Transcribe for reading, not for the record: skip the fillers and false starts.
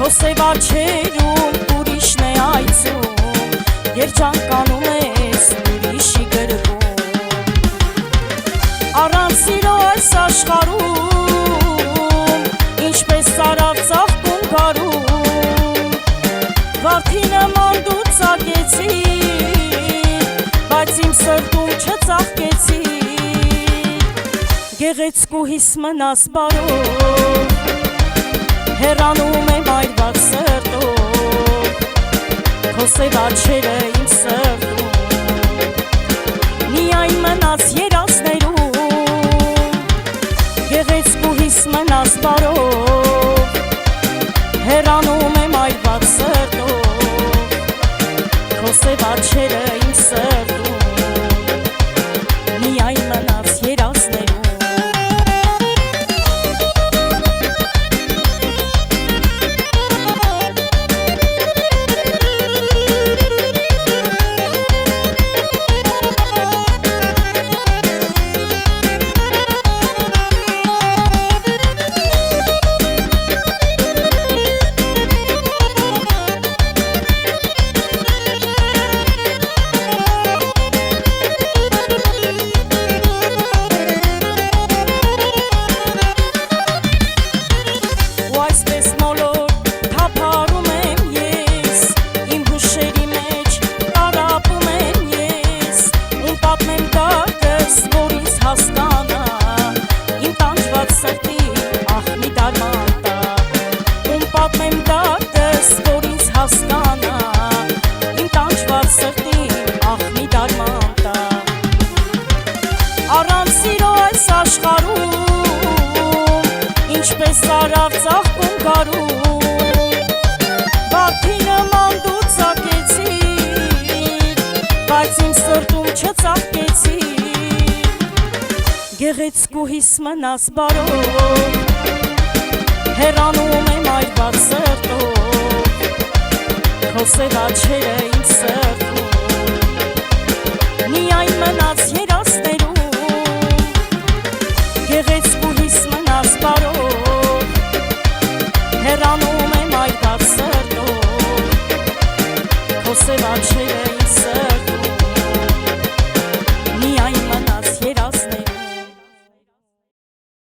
Սև աչերում ուրիշն է այցում, երջանկանում ես ուրիշի գրվում, առանց սիրո այս աշխարհում, ինչպես սարավ ծաղկում գարում, վարդի նման դու ծագեցիր, բայց իմ սրտում չծաղկեցիր, գեղեցկուհիս մնաս բարով, հեռանում եմ այրված սրտով, քո սև աչքերը իմ սրտում, միայն մնաց երազներում, գեղեցկուհիս մնաս բարով, հեռանում եմ այրված սրտով, քո սև աչքերը իմ սրտում, միայն մնաց երազներում. Առանց սիրո այս աշխարհում, ինչպես սարավ ծաղկում գարում, վարդի նման դու ծագեցիր, բայց իմ սրտում չծաղկեցիր, գեղեցկուհիս մնաս բարով, հեռանում եմ այրված սրտով, քո սև աչքերը իմ սրտում, միայն մնաց երազներում, գեղեցկուհիս մնաս բարով, հեռանում եմ այրված սրտով, քո սև աչքերը իմ սրտում